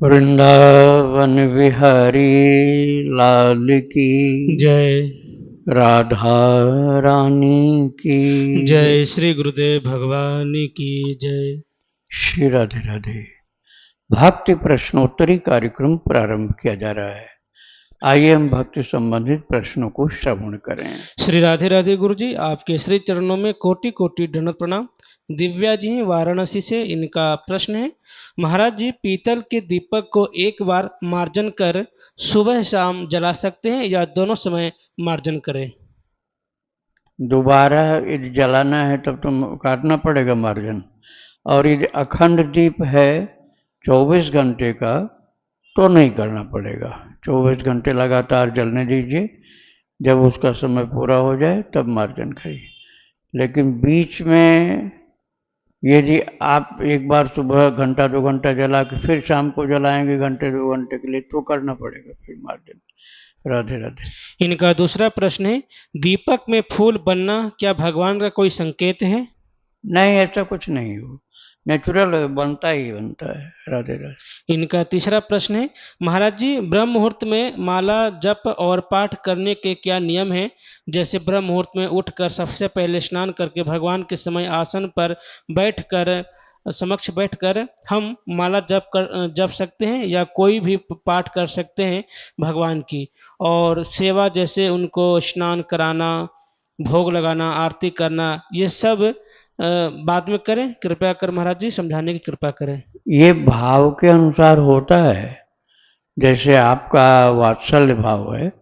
वृंदावन विहारी लाल की जय। राधा रानी की जय श्री गुरुदेव भगवान की जय। श्री राधे राधे। भक्ति प्रश्नोत्तरी कार्यक्रम प्रारंभ किया जा रहा है। आइए हम भक्ति संबंधित प्रश्नों को श्रवण करें। श्री राधे राधे गुरु जी, आपके श्री चरणों में कोटि कोटि दंडवत प्रणाम। दिव्या जी हैं वाराणसी से, इनका प्रश्न है, महाराज जी पीतल के दीपक को एक बार मार्जन कर सुबह शाम जला सकते हैं या दोनों समय मार्जन करें? दोबारा यदि जलाना है तब तो काटना पड़ेगा मार्जन, और यदि अखंड दीप है 24 घंटे का तो नहीं करना पड़ेगा। 24 घंटे लगातार जलने दीजिए, जब उसका समय पूरा हो जाए तब मार्जन करिए। लेकिन बीच में यदि आप एक बार सुबह घंटा 2 घंटा जला के फिर शाम को जलाएंगे घंटे 2 घंटे के लिए तो करना पड़ेगा फिर मार्जन। राधे राधे। इनका दूसरा प्रश्न है, दीपक में फूल बनना क्या भगवान का कोई संकेत है? नहीं, ऐसा कुछ नहीं हो, नेचुरल बनता ही बनता है। राधे राधे। इनका तीसरा प्रश्न है, महाराज जी ब्रह्म मुहूर्त में माला जप और पाठ करने के क्या नियम हैं? जैसे ब्रह्म मुहूर्त में उठकर सबसे पहले स्नान करके भगवान के समय आसन पर बैठकर हम माला जप सकते हैं या कोई भी पाठ कर सकते हैं भगवान की? और सेवा जैसे उनको स्नान कराना, भोग लगाना, आरती करना, ये सब बाद में करें, कृपया कर महाराज जी समझाने की कृपा करें। ये भाव के अनुसार होता है। जैसे आपका वात्सल्य भाव है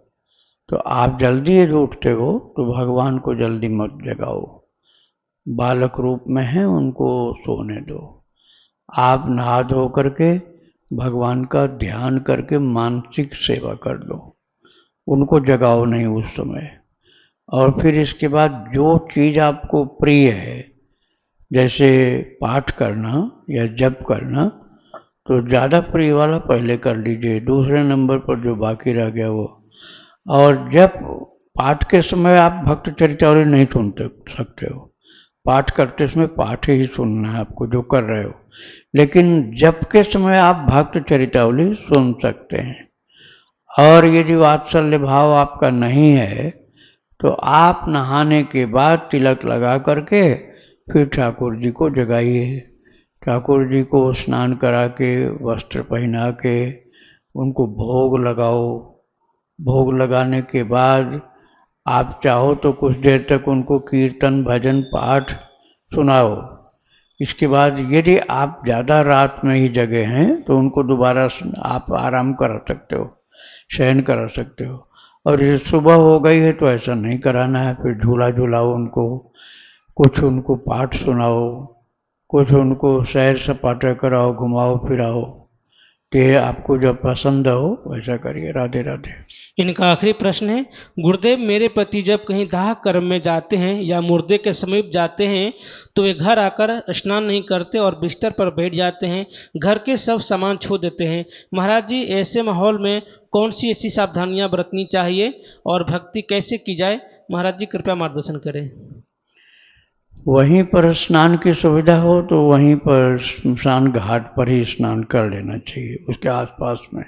तो आप जल्दी यदि उठते हो तो भगवान को जल्दी मत जगाओ, बालक रूप में है उनको सोने दो। आप नहा धो करके भगवान का ध्यान करके मानसिक सेवा कर दो, उनको जगाओ नहीं उस समय। और फिर इसके बाद जो चीज़ आपको प्रिय है, जैसे पाठ करना या जप करना, तो ज़्यादा प्रिय वाला पहले कर लीजिए, दूसरे नंबर पर जो बाकी रह गया वो। और जब पाठ के समय आप भक्त चरितावली नहीं सुन सकते हो, पाठ करते समय पाठ ही सुनना है आपको जो कर रहे हो, लेकिन जप के समय आप भक्त चरितावली सुन सकते हैं। और यदि वात्सल्य भाव आपका नहीं है तो आप नहाने के बाद तिलक लगा करके फिर ठाकुर जी को जगाइए। ठाकुर जी को स्नान करा के वस्त्र पहना के उनको भोग लगाओ। भोग लगाने के बाद आप चाहो तो कुछ देर तक उनको कीर्तन भजन पाठ सुनाओ। इसके बाद यदि आप ज़्यादा रात में ही जगे हैं तो उनको दोबारा आप आराम करा सकते हो, शयन करा सकते हो। और ये सुबह हो गई है तो ऐसा नहीं कराना है, फिर झूला झूलाओ उनको, कुछ उनको पाठ सुनाओ, कुछ उनको सैर सपाटा कराओ, घुमाओ फिराओ, कि आपको जब पसंद हो वैसा करिए। राधे राधे। इनका आखिरी प्रश्न है, गुरुदेव मेरे पति जब कहीं दाह कर्म में जाते हैं या मुर्दे के समीप जाते हैं तो वे घर आकर स्नान नहीं करते और बिस्तर पर बैठ जाते हैं, घर के सब सामान छू देते हैं। महाराज जी ऐसे माहौल में कौन सी ऐसी सावधानियां बरतनी चाहिए और भक्ति कैसे की जाए? महाराज जी कृपया मार्गदर्शन करें। वहीं पर स्नान की सुविधा हो तो वहीं पर स्मशान घाट पर ही स्नान कर लेना चाहिए, उसके आसपास में।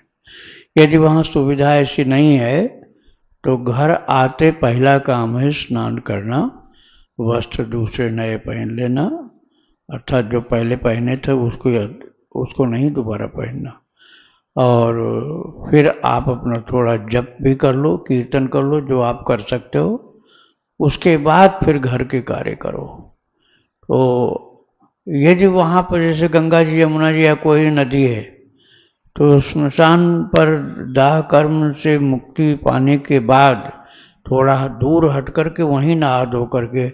यदि वहाँ सुविधा ऐसी नहीं है तो घर आते पहला काम है स्नान करना, वस्त्र दूसरे नए पहन लेना, अर्थात जो पहले पहने थे उसको नहीं दोबारा पहनना। और फिर आप अपना थोड़ा जप भी कर लो, कीर्तन कर लो जो आप कर सकते हो। उसके बाद फिर घर के कार्य करो। तो यदि वहाँ पर जैसे गंगा जी, यमुना जी या कोई नदी है तो स्मशान पर दाह कर्म से मुक्ति पाने के बाद थोड़ा दूर हट करके वहीं नहा धो करके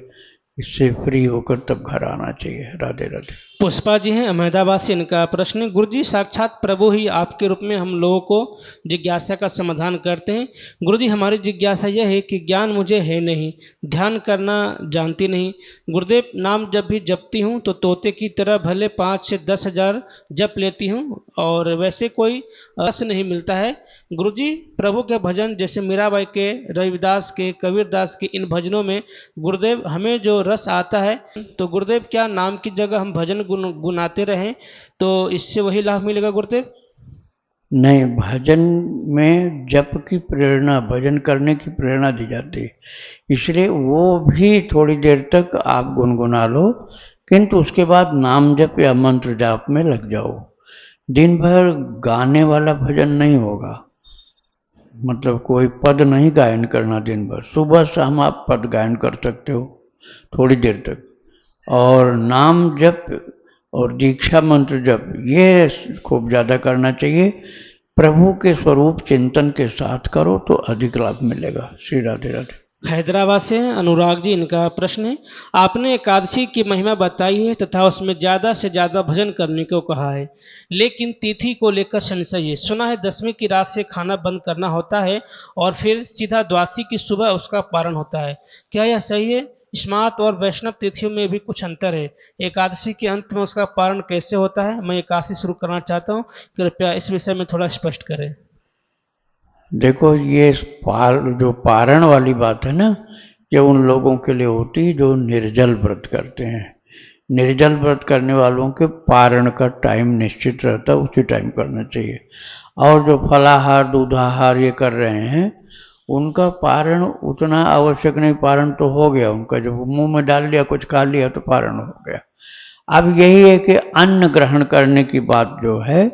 इससे फ्री होकर तब घर आना चाहिए। राधे राधे। पुष्पा जी हैं अहमदाबाद से, इनका प्रश्न है, गुरु जी साक्षात प्रभु ही आपके रूप में हम लोगों को जिज्ञासा का समाधान करते हैं। गुरु जी हमारी जिज्ञासा यह है कि ज्ञान मुझे है नहीं, ध्यान करना जानती नहीं। गुरुदेव नाम जब भी जपती हूँ तो तोते की तरह भले 5 से 10 हजार जप लेती हूँ और वैसे कोई रस नहीं मिलता है। गुरुजी प्रभु के भजन जैसे मीराबाई के, रविदास के, कबीरदास के, इन भजनों में गुरुदेव हमें जो रस आता है, तो गुरुदेव क्या नाम की जगह हम भजन गुनाते रहें तो इससे वही लाभ मिलेगा गुरुदेव? नहीं, भजन में जप की प्रेरणा, भजन करने की प्रेरणा दी जाती है, इसलिए वो भी थोड़ी देर तक आप गुनगुना लो, किंतु उसके बाद नाम जप या मंत्र जाप में लग जाओ। दिन भर गाने वाला भजन नहीं होगा, मतलब कोई पद नहीं गायन करना दिन भर। सुबह शाम आप पद गायन कर सकते हो थोड़ी देर तक, और नाम जप और दीक्षा मंत्र जप ये खूब ज़्यादा करना चाहिए। प्रभु के स्वरूप चिंतन के साथ करो तो अधिक लाभ मिलेगा। श्री राधे राधे। हैदराबाद से अनुराग जी, इनका प्रश्न है, आपने एकादशी की महिमा बताई है तथा उसमें ज़्यादा से ज़्यादा भजन करने को कहा है, लेकिन तिथि को लेकर संशय है। सुना है दसवीं की रात से खाना बंद करना होता है और फिर सीधा द्वादशी की सुबह उसका पारण होता है, क्या यह सही है? स्मार्त और वैष्णव तिथियों में भी कुछ अंतर है। एकादशी के अंत में उसका पारण कैसे होता है? मैं एकादशी शुरू करना चाहता हूँ, कृपया इस विषय में थोड़ा स्पष्ट करें। देखो, ये जो पारण वाली बात है ना, ये उन लोगों के लिए होती है जो निर्जल व्रत करते हैं। निर्जल व्रत करने वालों के पारण का टाइम निश्चित रहता है, उसी टाइम करना चाहिए। और जो फलाहार दूधाहार ये कर रहे हैं, उनका पारण उतना आवश्यक नहीं। पारण तो हो गया उनका, जब मुंह में डाल लिया, कुछ खा लिया तो पारण हो गया। अब यही है कि अन्न ग्रहण करने की बात जो है,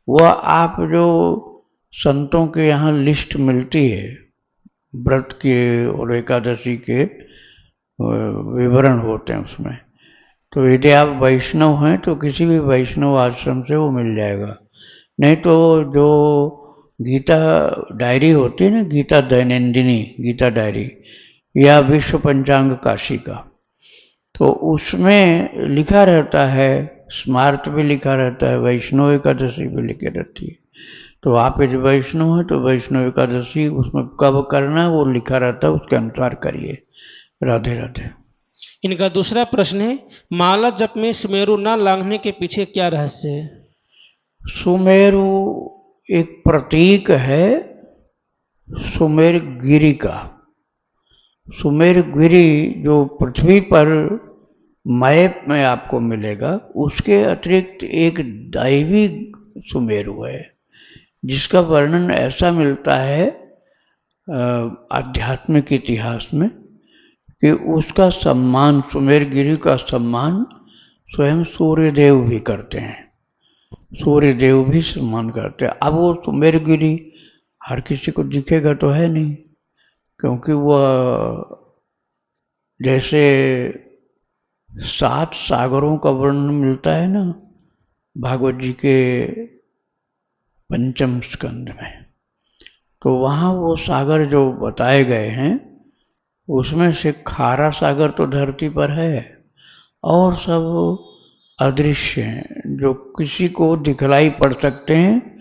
वह आप जो संतों के यहाँ लिस्ट मिलती है व्रत के और एकादशी के विवरण होते हैं उसमें, तो यदि आप वैष्णव हैं तो किसी भी वैष्णव आश्रम से वो मिल जाएगा। नहीं तो जो गीता डायरी होती है ना, गीता दैनंदिनी गीता डायरी या विश्व पंचांग काशी का, तो उसमें लिखा रहता है, स्मार्त भी लिखा रहता है, वैष्णव एकादशी भी लिखी रहती है। तो आप यदि वैष्णव हैं तो वैष्णव एकादशी उसमें कब करना है वो लिखा रहता है, उसके अनुसार करिए। राधे राधे। इनका दूसरा प्रश्न है, माला जप में सुमेरु न लांघने के पीछे क्या रहस्य है? सुमेरु एक प्रतीक है सुमेर गिरी का। सुमेर गिरी जो पृथ्वी पर मैप में आपको मिलेगा, उसके अतिरिक्त एक दैवी सुमेरु है, जिसका वर्णन ऐसा मिलता है आध्यात्मिक इतिहास में कि उसका सम्मान, सुमेरगिरी का सम्मान स्वयं सूर्यदेव भी करते हैं। सूर्यदेव भी सम्मान करते हैं। अब वो सुमेरगिरी हर किसी को दिखेगा तो है नहीं, क्योंकि वह जैसे 7 सागरों का वर्णन मिलता है ना भागवत जी के पंचम स्कंद में, तो वहाँ वो सागर जो बताए गए हैं, उसमें से खारा सागर तो धरती पर है और सब अदृश्य हैं, जो किसी को दिखलाई पड़ सकते हैं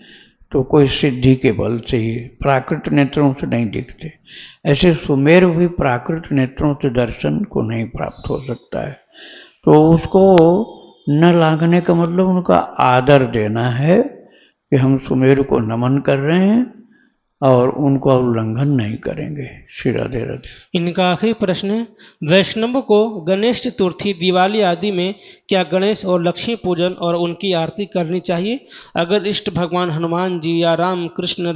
तो कोई सिद्धि के बल से ही, प्राकृत नेत्रों से नहीं दिखते। ऐसे सुमेर भी प्राकृत नेत्रों से दर्शन को नहीं प्राप्त हो सकता है। तो उसको न लांघने का मतलब उनका आदर देना है कि हम सुमेर को नमन कर रहे हैं और उनका उल्लंघन नहीं करेंगे। श्री राधे राधे। इनका आखिरी प्रश्न है, वैष्णव को गणेश चतुर्थी, दिवाली आदि में क्या गणेश और लक्ष्मी पूजन और उनकी आरती करनी चाहिए? अगर इष्ट भगवान हनुमान जी या राम कृष्ण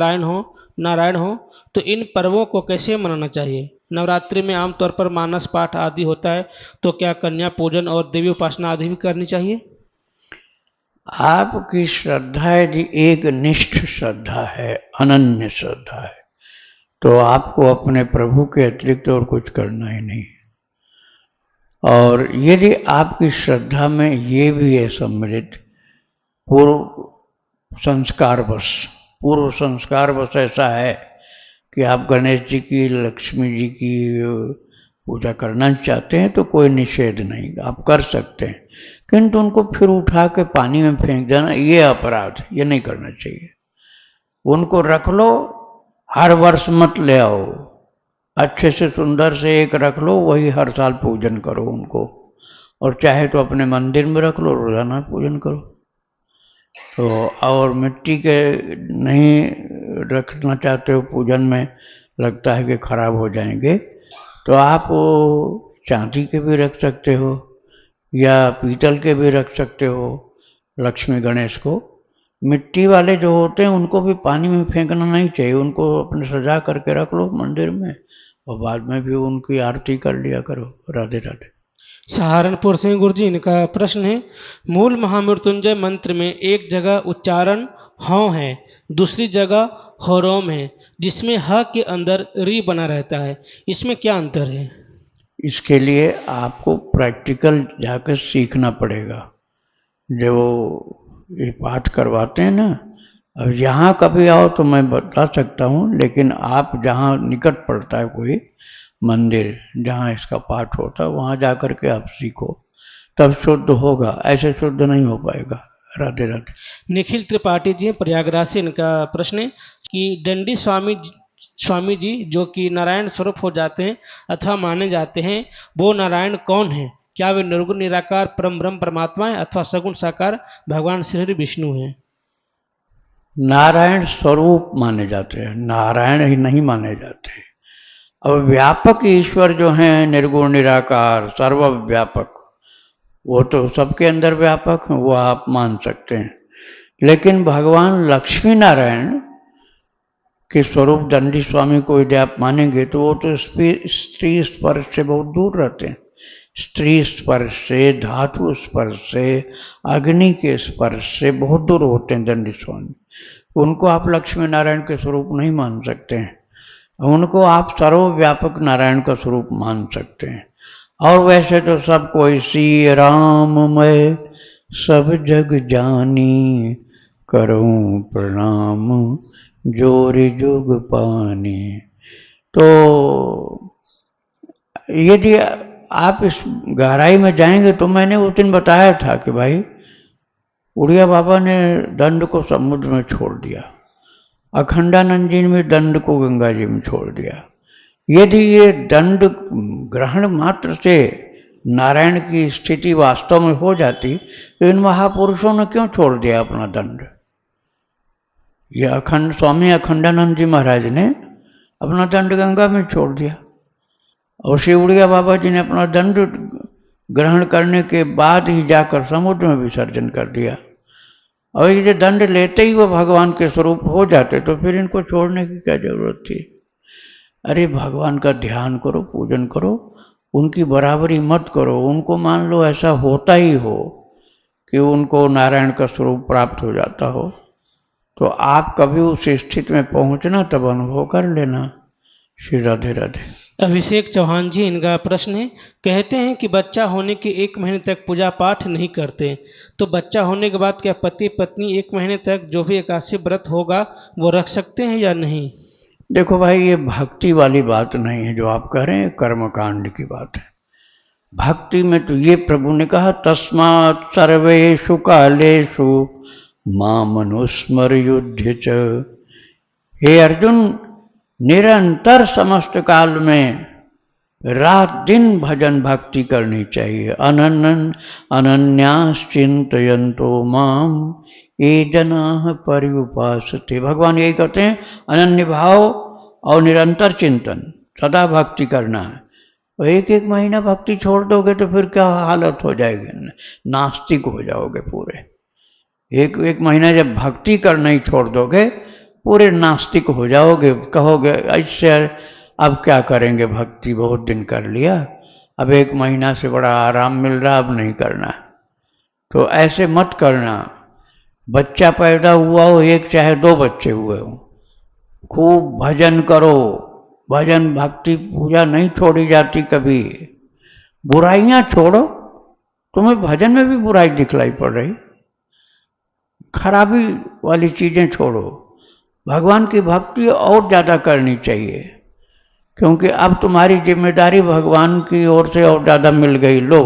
नारायण हो तो इन पर्वों को कैसे मनाना चाहिए? नवरात्रि में आमतौर पर मानस पाठ आदि होता है, तो क्या कन्या पूजन और देवी उपासना आदि भी करनी चाहिए? आपकी श्रद्धा यदि एक निष्ठ श्रद्धा है, अनन्य श्रद्धा है, तो आपको अपने प्रभु के अतिरिक्त और कुछ करना ही नहीं। और यदि आपकी श्रद्धा में ये भी है सम्मिलित पूर्व संस्कारवश ऐसा है कि आप गणेश जी की, लक्ष्मी जी की पूजा करना चाहते हैं, तो कोई निषेध नहीं, आप कर सकते हैं। किंतु उनको फिर उठा के पानी में फेंक देना, ये अपराध, ये नहीं करना चाहिए। उनको रख लो, हर वर्ष मत ले आओ, अच्छे से सुंदर से एक रख लो, वही हर साल पूजन करो उनको, और चाहे तो अपने मंदिर में रख लो, रोजाना पूजन करो। तो और मिट्टी के नहीं रखना चाहते हो पूजन में, लगता है कि खराब हो जाएंगे, तो आप चांदी के भी रख सकते हो या पीतल के भी रख सकते हो लक्ष्मी गणेश को, मिट्टी वाले जो होते हैं उनको भी पानी में फेंकना नहीं चाहिए, उनको अपने सजा करके रख लो मंदिर में और बाद में भी उनकी आरती कर लिया करो। राधे राधे। सहारनपुर से गुरुजी, इनका प्रश्न है, मूल महामृत्युंजय मंत्र में एक जगह उच्चारण हौ है, दूसरी जगह होरोम है, जिसमें ह के अंदर री बना रहता है, इसमें क्या अंतर है? इसके लिए आपको प्रैक्टिकल जाकर सीखना पड़ेगा। जो ये पाठ करवाते हैं ना, अब यहाँ कभी आओ तो मैं बता सकता हूँ, लेकिन आप जहाँ निकट पड़ता है कोई मंदिर जहाँ इसका पाठ होता है वहाँ जा कर के आप सीखो, तब शुद्ध होगा, ऐसे शुद्ध नहीं हो पाएगा। राधे राधे। निखिल त्रिपाठी जी प्रयागराज से, इनका प्रश्न है कि दंडी स्वामी जी जो कि नारायण स्वरूप हो जाते हैं अथवा माने जाते हैं, वो नारायण कौन है? क्या वे निर्गुण निराकार परम ब्रह्म परमात्मा है अथवा सगुण साकार भगवान श्री विष्णु हैं? नारायण स्वरूप माने जाते हैं, नारायण ही नहीं माने जाते। अब व्यापक ईश्वर जो हैं निर्गुण निराकार सर्वव्यापक, वो तो सबके अंदर व्यापक हैं, वो आप मान सकते हैं। लेकिन भगवान लक्ष्मी नारायण के स्वरूप दंडी स्वामी को यदि आप मानेंगे तो वो तो स्त्री स्पर्श से बहुत दूर रहते हैं। स्त्री स्पर्श से, धातु स्पर्श से, अग्नि के स्पर्श से बहुत दूर होते हैं दंडी स्वामी। उनको आप लक्ष्मी नारायण के स्वरूप नहीं मान सकते हैं, उनको आप सर्वव्यापक नारायण का स्वरूप मान सकते हैं। और वैसे तो सब कोई सी राम मैं सब जग जानी, करूं प्रणाम जोरि जुग पानी। तो यदि आप इस गहराई में जाएंगे तो मैंने उस दिन बताया था कि भाई उड़िया बाबा ने दंड को समुद्र में छोड़ दिया, अखंडानंद जी ने दंड को गंगा जी में छोड़ दिया। यदि ये दंड ग्रहण मात्र से नारायण की स्थिति वास्तव में हो जाती तो इन महापुरुषों ने क्यों छोड़ दिया अपना दंड? ये स्वामी अखंडानंद जी महाराज ने अपना दंड गंगा में छोड़ दिया और श्री उड़िया बाबा जी ने अपना दंड ग्रहण करने के बाद ही जाकर समुद्र में विसर्जन कर दिया। और ये दंड लेते ही वो भगवान के स्वरूप हो जाते तो फिर इनको छोड़ने की क्या जरूरत थी? अरे भगवान का ध्यान करो, पूजन करो, उनकी बराबरी मत करो, उनको मान लो ऐसा होता ही हो कि उनको नारायण का स्वरूप प्राप्त हो जाता हो, तो आप कभी उस स्थिति में पहुंचना तब अनुभव कर लेना। श्री राधे राधे। अभिषेक चौहान जी, इनका प्रश्न है, कहते हैं कि बच्चा होने के 1 महीने तक पूजा पाठ नहीं करते, तो बच्चा होने के बाद क्या पति पत्नी 1 महीने तक जो भी एकादशी व्रत होगा वो रख सकते हैं या नहीं? देखो भाई, ये भक्ति वाली बात नहीं है जो आप कह रहे हैं, कर्मकांड की बात है। भक्ति में तो ये प्रभु ने कहा, तस्मात् सर्वेषु कालेषु मामनुस्मर युध्य च। हे अर्जुन, निरंतर समस्त काल में रात दिन भजन भक्ति करनी चाहिए। अनन्यास चिंतयन्तो माम ये जनाः पर्युपासते। भगवान यही कहते हैं, अनन्य भाव और निरंतर चिंतन, सदा भक्ति करना है। और 1 महीना भक्ति छोड़ दोगे तो फिर क्या हालत हो जाएगी? नास्तिक हो जाओगे पूरे। एक महीना जब भक्ति करना ही छोड़ दोगे पूरे नास्तिक हो जाओगे। कहोगे ऐसे अब क्या करेंगे, भक्ति बहुत दिन कर लिया, अब 1 महीना से बड़ा आराम मिल रहा, अब नहीं करना। तो ऐसे मत करना। बच्चा पैदा हुआ हो, 1 चाहे 2 बच्चे हुए हो, खूब भजन करो। भजन भक्ति पूजा नहीं छोड़ी जाती कभी। बुराइयां छोड़ो। तुम्हें भजन में भी बुराई दिखलाई पड़ रही, खराबी वाली चीजें छोड़ो। भगवान की भक्ति और ज़्यादा करनी चाहिए, क्योंकि अब तुम्हारी जिम्मेदारी भगवान की ओर से और ज़्यादा मिल गई। लो,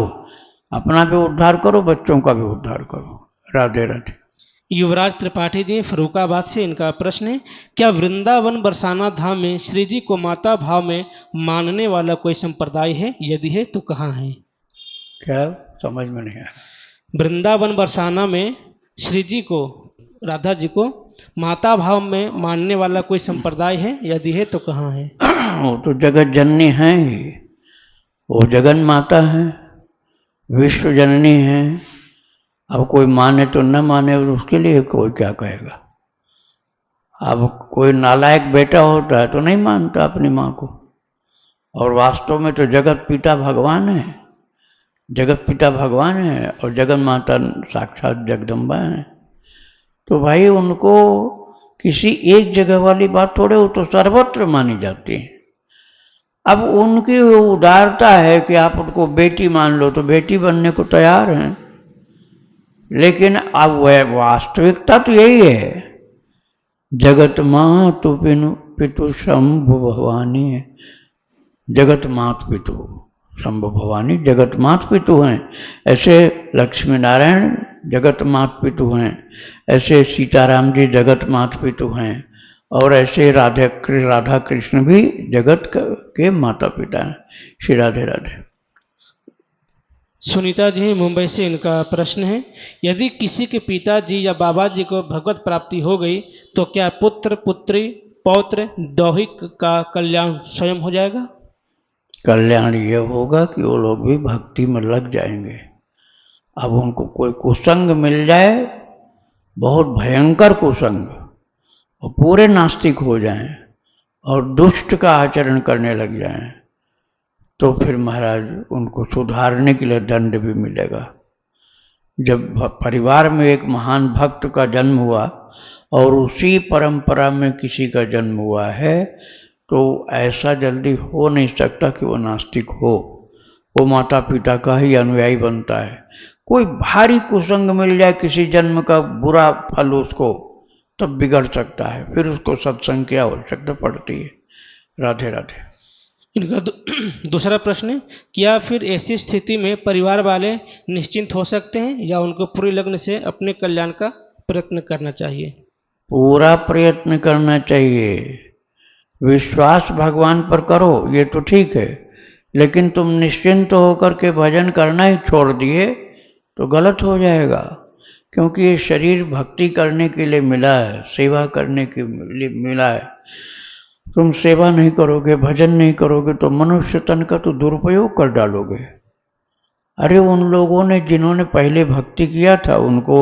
अपना भी उद्धार करो, बच्चों का भी उद्धार करो। राधे राधे। युवराज त्रिपाठी जी फरुखाबाद से, इनका प्रश्न है, क्या वृंदावन बरसाना धाम में श्री जी को माता भाव में मानने वाला कोई संप्रदाय है? यदि है तो कहाँ है? क्या समझ में नहीं आया? वृंदावन बरसाना में श्री जी को, राधा जी को माता भाव में मानने वाला कोई संप्रदाय है? यदि है तो कहाँ है? वो तो जगत जननी है ही, वो जगन माता है, विश्व जननी है, अब कोई माने तो न माने, और उसके लिए कोई क्या कहेगा। अब कोई नालायक बेटा होता है तो नहीं मानता अपनी माँ को, और वास्तव में तो जगत पिता भगवान है, जगत पिता भगवान है और जगत माता साक्षात जगदम्बा है। तो भाई उनको किसी एक जगह वाली बात थोड़े, वो तो सर्वत्र मानी जाती है। अब उनकी उदारता है कि आप उनको बेटी मान लो तो बेटी बनने को तैयार हैं, लेकिन अब वह वास्तविकता तो यही है, जगत मातु पितु शंभु भवानी है। जगत मात पितु शंभु भवानी जगत मात पितु हैं, ऐसे लक्ष्मी नारायण जगत मात पितु हैं, ऐसे सीताराम जी जगत मात पितु हैं, और ऐसे राधा कृष्ण भी जगत के माता पिता हैं। श्री राधे राधे। सुनीता जी मुंबई से, इनका प्रश्न है, यदि किसी के पिताजी या बाबा जी को भगवत प्राप्ति हो गई तो क्या पुत्र पुत्री पौत्र दौहिक का कल्याण स्वयं हो जाएगा? कल्याण यह होगा कि वो लोग भी भक्ति में लग जाएंगे। अब उनको कोई कुसंग मिल जाए, बहुत भयंकर कुसंग, और पूरे नास्तिक हो जाएं और दुष्ट का आचरण करने लग जाएं, तो फिर महाराज उनको सुधारने के लिए दंड भी मिलेगा। जब परिवार में एक महान भक्त का जन्म हुआ और उसी परंपरा में किसी का जन्म हुआ है, तो ऐसा जल्दी हो नहीं सकता कि वो नास्तिक हो, वो माता पिता का ही अनुयायी बनता है। कोई भारी कुसंग मिल जाए, किसी जन्म का बुरा फल उसको, तब बिगड़ सकता है, फिर उसको सत्संग की आवश्यकता पड़ती है। राधे राधे। इनका दूसरा प्रश्न है, क्या फिर ऐसी स्थिति में परिवार वाले निश्चिंत हो सकते हैं या उनको पूरी लगन से अपने कल्याण का प्रयत्न करना चाहिए? पूरा प्रयत्न करना चाहिए, विश्वास भगवान पर करो, ये तो ठीक है, लेकिन तुम निश्चिंत होकर के भजन करना ही छोड़ दिए तो गलत हो जाएगा, क्योंकि ये शरीर भक्ति करने के लिए मिला है, सेवा करने के लिए मिला है। तुम सेवा नहीं करोगे, भजन नहीं करोगे, तो मनुष्य तन का तो दुरुपयोग कर डालोगे। अरे उन लोगों ने जिन्होंने पहले भक्ति किया था, उनको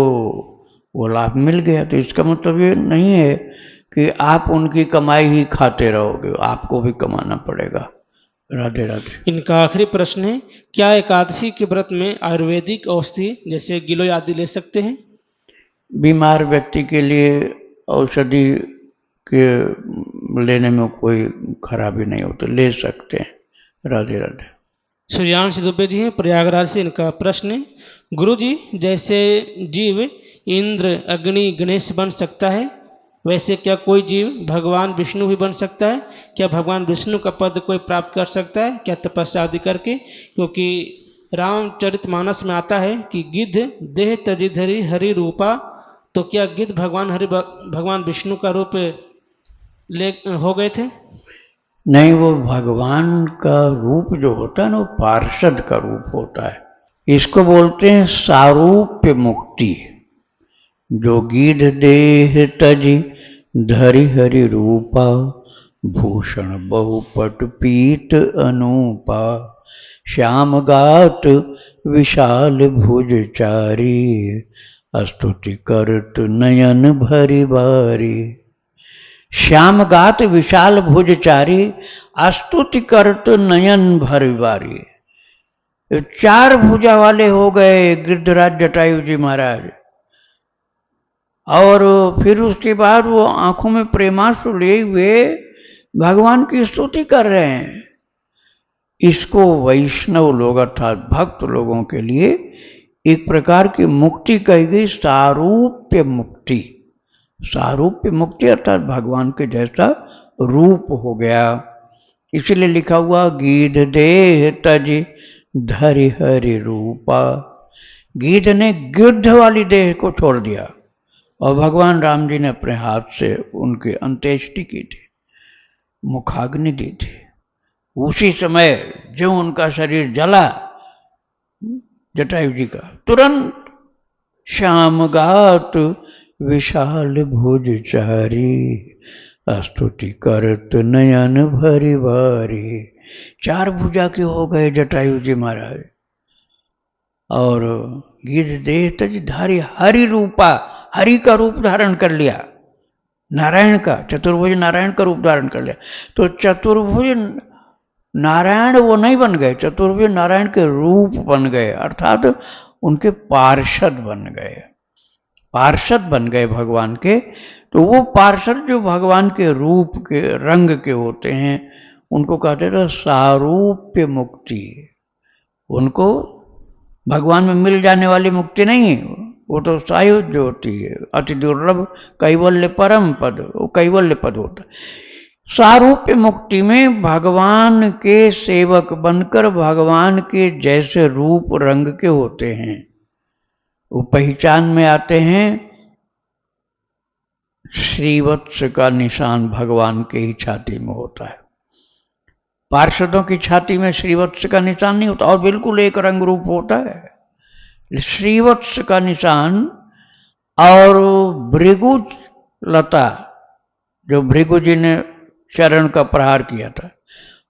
वो लाभ मिल गया, तो इसका मतलब ये नहीं है कि आप उनकी कमाई ही खाते रहोगे, आपको भी कमाना पड़ेगा। राधे राधे। इनका आखिरी प्रश्न है, क्या एकादशी के व्रत में आयुर्वेदिक औषधि जैसे गिलोय आदि ले सकते हैं? बीमार व्यक्ति के लिए औषधि के लेने में कोई खराबी नहीं होती, ले सकते हैं। राधे राधे। सूर्यांश दुबे जी हैं प्रयागराज से, इनका प्रश्न है, गुरु जी जैसे जीव इंद्र अग्नि गणेश बन सकता है, वैसे क्या कोई जीव भगवान विष्णु भी बन सकता है? क्या भगवान विष्णु का पद कोई प्राप्त कर सकता है क्या तपस्या आदि करके? क्योंकि रामचरितमानस में आता है कि गिद्ध देह तजि धरि हरि रूपा, तो क्या गिद्ध भगवान विष्णु का रूप ले हो गए थे? नहीं, वो भगवान का रूप जो होता है ना, वो पार्षद का रूप होता है। इसको बोलते हैं सारूप्य मुक्ति। जो गिद्ध देह तजि धरि हरि रूपा, भूषण बहुपट पीत अनूपा, श्याम गात विशाल भुज चारी, स्तुति करत नयन भरि बारी। श्याम गात विशाल भुज चारी, स्तुति करत नयन भरि बारी। चार भुजा वाले हो गए गिरिधराज जटायु जी महाराज, और फिर उसके बाद वो आंखों में प्रेमाश्रु लिए हुए भगवान की स्तुति कर रहे हैं। इसको वैष्णव लोग अर्थात भक्त लोगों के लिए एक प्रकार की मुक्ति कही गई, सारूप्य मुक्ति। सारूप्य मुक्ति अर्थात भगवान के जैसा रूप हो गया। इसलिए लिखा हुआ गिद्ध देह तज धरि हरि रूपा। गिद्ध ने गिद्ध वाली देह को छोड़ दिया और भगवान राम जी ने अपने हाथ से उनकी अंत्येष्टि की थी, मुखाग्नि दी थी। उसी समय जो उनका शरीर जला जटायु जी का, तुरंत श्याम गात विशाल भुज चारी, स्तुति करत नयन भरि बारी। चार भुजा के हो गए जटायु जी महाराज। और गिर देह तज धारी हरि रूपा, हरि का रूप धारण कर लिया, नारायण का, चतुर्भुज नारायण का रूप धारण कर लिया। तो चतुर्भुज नारायण वो नहीं बन गए, चतुर्भुज नारायण के रूप बन गए, अर्थात उनके पार्षद बन गए, पार्षद बन गए भगवान के। तो वो पार्षद जो भगवान के रूप के रंग के होते हैं उनको कहते थे सारूप्य मुक्ति। उनको भगवान में मिल जाने वाली मुक्ति नहीं, वो तो सायुज्य होती है, अति दुर्लभ कैवल्य परम पद, वो कैवल्य पद होता है। सारूप्य मुक्ति में भगवान के सेवक बनकर भगवान के जैसे रूप रंग के होते हैं, वो पहचान में आते हैं। श्रीवत्स का निशान भगवान के ही छाती में होता है, पार्षदों की छाती में श्रीवत्स का निशान नहीं होता, और बिल्कुल एक रंग रूप होता है श्रीवत्स का निशान। और भृगु लता, जो भृगु जी ने चरण का प्रहार किया था,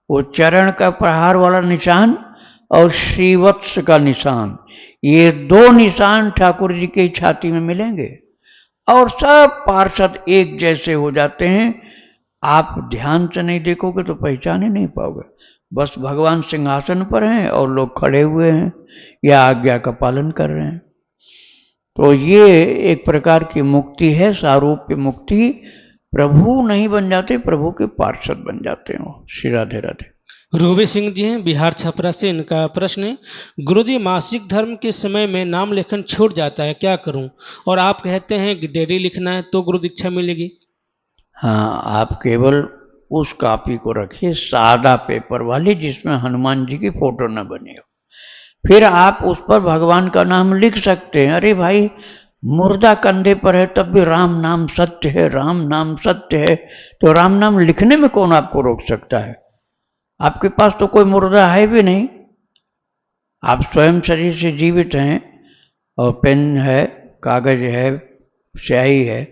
वो चरण का प्रहार वाला निशान और श्रीवत्स का निशान, ये दो निशान ठाकुर जी की छाती में मिलेंगे और सब पार्षद एक जैसे हो जाते हैं। आप ध्यान से नहीं देखोगे तो पहचान ही नहीं पाओगे, बस भगवान सिंहासन पर हैं और लोग खड़े हुए हैं या आज्ञा का पालन कर रहे हैं। तो ये एक प्रकार की मुक्ति है, सारूप्य मुक्ति। प्रभु नहीं बन जाते, प्रभु के पार्षद बन जाते हो। श्री राधे राधे। रूबी सिंह जी हैं बिहार छपरा से, इनका प्रश्न है, गुरुजी मासिक धर्म के समय में नाम लेखन छूट जाता है, क्या करूं? और आप कहते हैं कि डेली लिखना है तो गुरु दीक्षा मिलेगी। हाँ, आप केवल उस कॉपी को रखिए सादा पेपर वाली जिसमें हनुमान जी की फोटो न बनी हो, फिर आप उस पर भगवान का नाम लिख सकते हैं। अरे भाई, मुर्दा कंधे पर है तब भी राम नाम सत्य है, राम नाम सत्य है, तो राम नाम लिखने में कौन आपको रोक सकता है? आपके पास तो कोई मुर्दा है भी नहीं, आप स्वयं शरीर से जीवित हैं और पेन है, कागज है, स्याही है,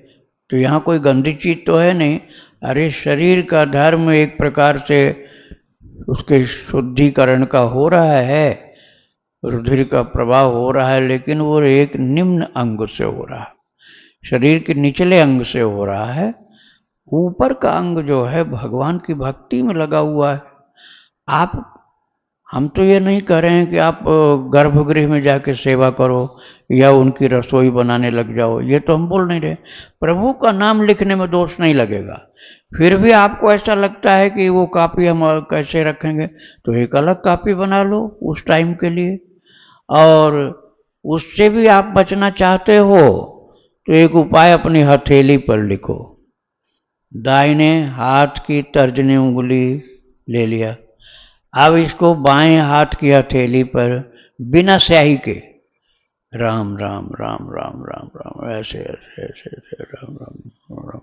तो यहाँ कोई गंदी चीज तो है नहीं। अरे शरीर का धर्म एक प्रकार से उसके शुद्धिकरण का हो रहा है, रुधिर का प्रभाव हो रहा है, लेकिन वो एक निम्न अंग से हो रहा है, शरीर के निचले अंग से हो रहा है। ऊपर का अंग जो है भगवान की भक्ति में लगा हुआ है। हम तो ये नहीं कह रहे हैं कि आप गर्भगृह में जाके सेवा करो या उनकी रसोई बनाने लग जाओ, ये तो हम बोल नहीं रहे। प्रभु का नाम लिखने में दोष नहीं लगेगा। फिर भी आपको ऐसा लगता है कि वो कॉपी हम कैसे रखेंगे, तो एक अलग कॉपी बना लो उस टाइम के लिए। और उससे भी आप बचना चाहते हो तो एक उपाय अपनी हथेली पर लिखो। दाहिने हाथ की तर्जनी उंगली ले लिया, अब इसको बाएं हाथ की हथेली पर बिना स्याही के राम राम राम राम राम राम ऐसे ऐसे ऐसे ऐसे राम राम राम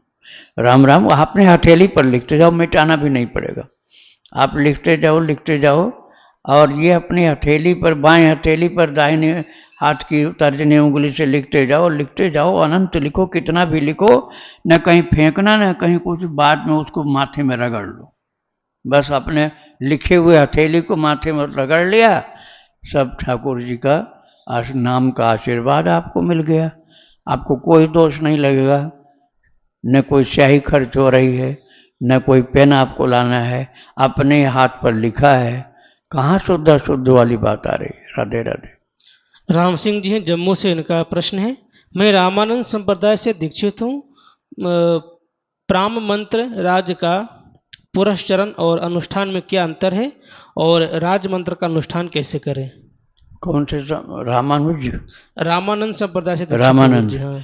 राम राम अपने हथेली पर लिखते जाओ, मिटाना भी नहीं पड़ेगा। आप लिखते जाओ और ये अपनी हथेली पर, बाएं हथेली पर दाहिने हाथ की तर्जनी उंगली से लिखते जाओ, अनंत लिखो, कितना भी लिखो, न कहीं फेंकना न कहीं कुछ, बाद में उसको माथे में रगड़ लो। बस अपने लिखे हुए हथेली को माथे में रगड़ लिया, सब ठाकुर जी का नाम का आशीर्वाद आपको मिल गया। आपको कोई दोष नहीं लगेगा, न कोई स्याही खर्च हो रही है, न कोई पेन आपको लाना है, अपने हाथ पर लिखा है। कहाँ शुद्ध वाली बात आ रही है। राधे राधे। राम सिंह जी हैं जम्मू से, इनका प्रश्न है, मैं रामानंद संप्रदाय से दीक्षित हूँ, प्राम मंत्र राज का पुरस्चरण और अनुष्ठान में क्या अंतर है और राज मंत्र का अनुष्ठान कैसे करें? कौन से? रामानंद संप्रदाय से। रामानंद जी हाँ।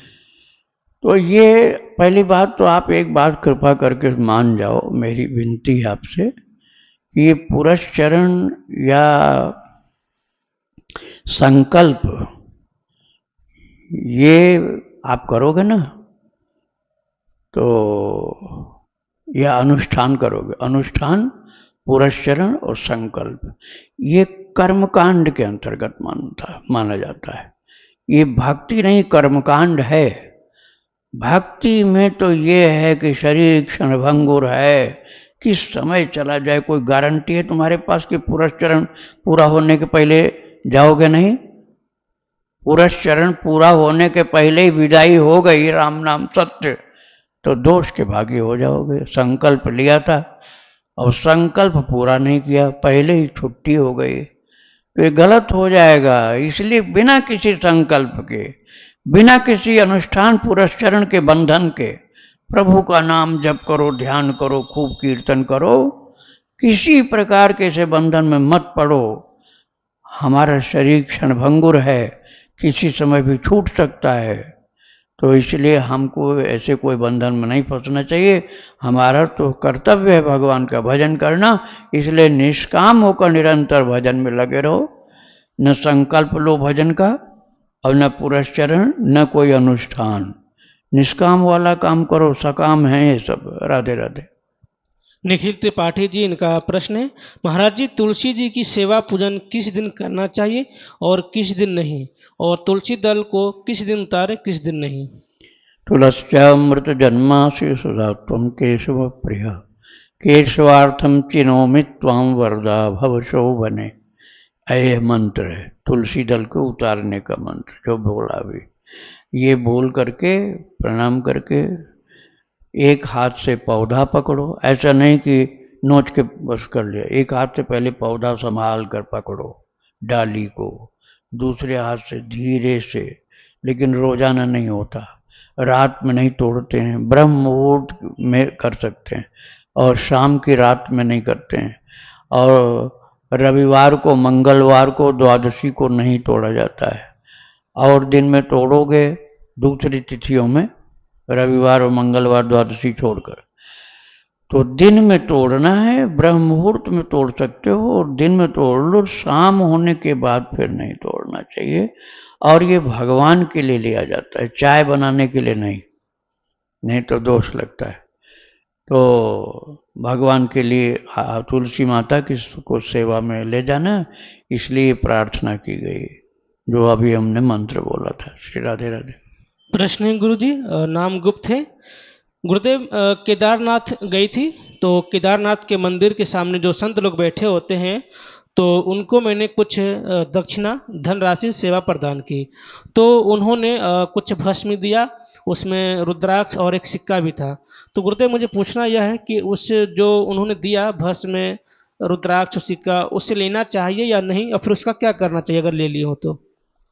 तो ये पहली बात तो आप एक बात कृपा करके मान जाओ, मेरी विनती है आपसे कि ये पुरस्चरण या संकल्प ये आप करोगे ना, तो या अनुष्ठान करोगे, अनुष्ठान, पुरस्चरण और संकल्प, ये कर्मकांड के अंतर्गत माना जाता है। ये भक्ति नहीं, कर्मकांड है। भक्ति में तो ये है कि शरीर क्षणभंगुर है, किस समय चला जाए, कोई गारंटी है तुम्हारे पास कि पुरस्चरण पूरा होने के पहले जाओगे नहीं? पुरस्चरण पूरा होने के पहले ही विदाई हो गई राम नाम सत्य, तो दोष के भागी हो जाओगे। संकल्प लिया था और संकल्प पूरा नहीं किया, पहले ही छुट्टी हो गई, तो ये गलत हो जाएगा। इसलिए बिना किसी संकल्प के, बिना किसी अनुष्ठान पुरस्चरण के बंधन के प्रभु का नाम जप करो, ध्यान करो, खूब कीर्तन करो, किसी प्रकार के से बंधन में मत पड़ो। हमारा शरीर क्षणभंगुर है, किसी समय भी छूट सकता है, तो इसलिए हमको ऐसे कोई बंधन में नहीं फंसना चाहिए। हमारा तो कर्तव्य है भगवान का भजन करना, इसलिए निष्काम होकर निरंतर भजन में लगे रहो। न संकल्प लो भजन का और न पुरस्चरण, न कोई अनुष्ठान, निष्काम वाला काम करो, सकाम है ये सब। राधे राधे। निखिल त्रिपाठी जी, इनका प्रश्न है, महाराज जी तुलसी जी की सेवा पूजन किस दिन करना चाहिए और किस दिन नहीं, और तुलसी दल को किस दिन उतारे किस दिन नहीं। तुलस्यामृत जन्मासि सुधात्वं केशव प्रिय, केशवार्थम चिनोमि त्वां वरदा भव शोभने। यह मंत्र है तुलसी दल को उतारने का मंत्र, जो बोला अभी। ये बोल करके प्रणाम करके एक हाथ से पौधा पकड़ो, ऐसा नहीं कि नोच के बस कर लिया, एक हाथ से पहले पौधा संभाल कर पकड़ो डाली को, दूसरे हाथ से धीरे से, लेकिन रोजाना नहीं होता, रात में नहीं तोड़ते हैं, ब्रह्म मुहूर्त में कर सकते हैं और शाम की रात में नहीं करते हैं, और रविवार को मंगलवार को द्वादशी को नहीं तोड़ा जाता है, और दिन में तोड़ोगे दूसरी तिथियों में, रविवार और मंगलवार द्वादशी छोड़कर। तो दिन में तोड़ना है, ब्रह्म मुहूर्त में तोड़ सकते हो और दिन में तोड़ लो, शाम होने के बाद फिर नहीं तोड़ना चाहिए। और ये भगवान के लिए लिया जाता है, चाय बनाने के लिए नहीं, नहीं तो दोष लगता है। तो भगवान के लिए तुलसी माता की को सेवा में ले जाना, इसलिए प्रार्थना की गई, जो अभी हमने मंत्र बोला था। श्री राधे राधे। प्रश्न है गुरु जी, नाम गुप्त है। गुरुदेव, केदारनाथ गई थी, तो केदारनाथ के मंदिर के सामने जो संत लोग बैठे होते हैं, तो उनको मैंने कुछ दक्षिणा धनराशि सेवा प्रदान की, तो उन्होंने कुछ भस्म दिया, उसमें रुद्राक्ष और एक सिक्का भी था। तो गुरुदेव मुझे पूछना यह है कि उस जो उन्होंने दिया भस्म में रुद्राक्ष सिक्का, उससे लेना चाहिए या नहीं, और फिर उसका क्या करना चाहिए अगर ले लिए हो तो।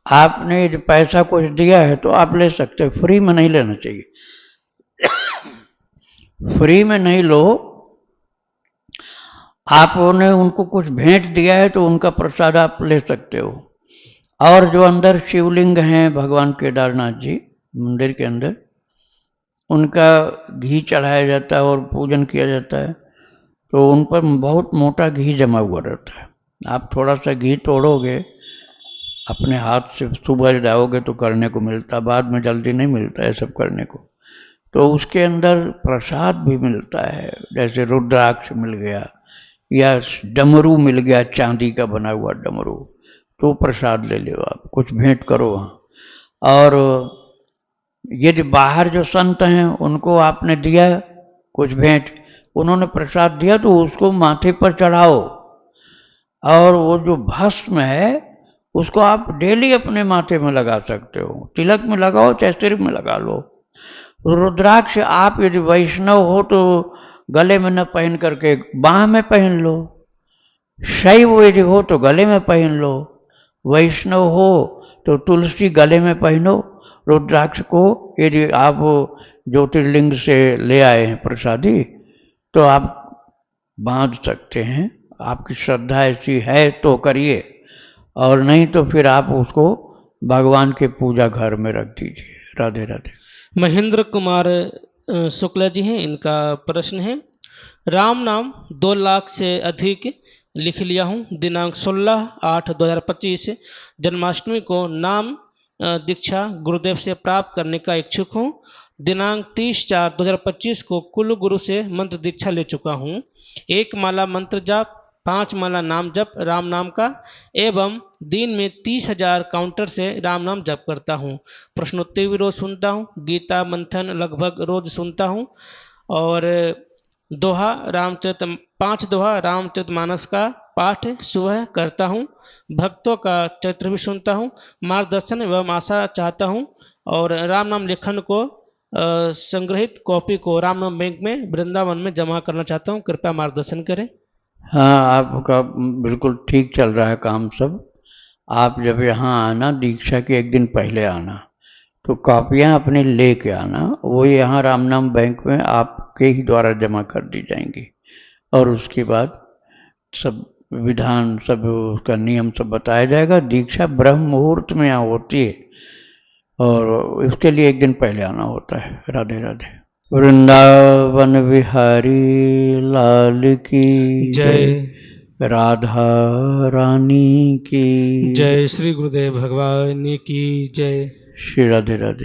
आपने यदि पैसा कुछ दिया है तो आप ले सकते हो, फ्री में नहीं लेना चाहिए। फ्री में नहीं लो, आपने उनको कुछ भेंट दिया है तो उनका प्रसाद आप ले सकते हो। और जो अंदर शिवलिंग हैं भगवान केदारनाथ जी मंदिर के अंदर, उनका घी चढ़ाया जाता है और पूजन किया जाता है, तो उन पर बहुत मोटा घी जमा हुआ रहता है। आप थोड़ा सा घी तोड़ोगे, अपने हाथ से सुबह जाओगे तो करने को मिलता, बाद में जल्दी नहीं मिलता है सब करने को। तो उसके अंदर प्रसाद भी मिलता है, जैसे रुद्राक्ष मिल गया या डमरू मिल गया, चांदी का बना हुआ डमरू, तो प्रसाद ले लो आप, कुछ भेंट करो वहाँ। और यदि बाहर जो संत हैं उनको आपने दिया कुछ भेंट, उन्होंने प्रसाद दिया, तो उसको माथे पर चढ़ाओ। और वो जो भस्म है उसको आप डेली अपने माथे में लगा सकते हो, तिलक में लगाओ चाहे सिर में लगा लो। रुद्राक्ष आप यदि वैष्णव हो तो गले में न पहन करके बाह में पहन लो, शैव यदि हो तो गले में पहन लो, वैष्णव हो तो तुलसी गले में पहनो। रुद्राक्ष को यदि आप ज्योतिर्लिंग से ले आए हैं प्रसादी, तो आप बांध सकते हैं, आपकी श्रद्धा ऐसी है तो करिए, और नहीं तो फिर आप उसको भगवान के पूजा घर में रख दीजिए। राधे राधे। महेंद्र कुमार शुक्ला जी हैं, इनका प्रश्न है, राम नाम 2 लाख से अधिक लिख लिया हूँ, दिनांक 16/8/2025 जन्माष्टमी को नाम दीक्षा गुरुदेव से प्राप्त करने का इच्छुक हूँ। दिनांक 30/4/2025 को कुल गुरु से मंत्र दीक्षा ले चुका हूँ। 1 माला मंत्र जाप, 5 माला नाम जप राम नाम का, एवं दिन में 30,000 काउंटर से राम नाम जप करता हूँ। प्रश्नोत्तरी भी रोज सुनता हूँ, गीता मंथन लगभग रोज सुनता हूँ, और दोहा रामचरित 5 दोहा रामचरितमानस का पाठ सुबह करता हूँ, भक्तों का चरित्र भी सुनता हूँ, मार्गदर्शन एवं आशा चाहता हूँ और राम नाम लेखन को संग्रहित कॉपी को राम नाम बैंक में वृंदावन में जमा करना चाहता हूँ। कृपया मार्गदर्शन करें। हाँ, आपका बिल्कुल ठीक चल रहा है काम सब। आप जब यहाँ आना, दीक्षा के एक दिन पहले आना, तो कॉपियाँ अपने लेके आना। वो यहाँ राम नाम बैंक में आपके ही द्वारा जमा कर दी जाएंगी और उसके बाद सब विधान, सब उसका नियम सब बताया जाएगा। दीक्षा ब्रह्म मुहूर्त में यहाँ होती है और उसके लिए एक दिन पहले आना होता है। राधे राधे। वृंदावन बिहारी लाल की जय। राधा रानी की जय। श्री गुरुदेव भगवान की जय। श्री राधे राधे।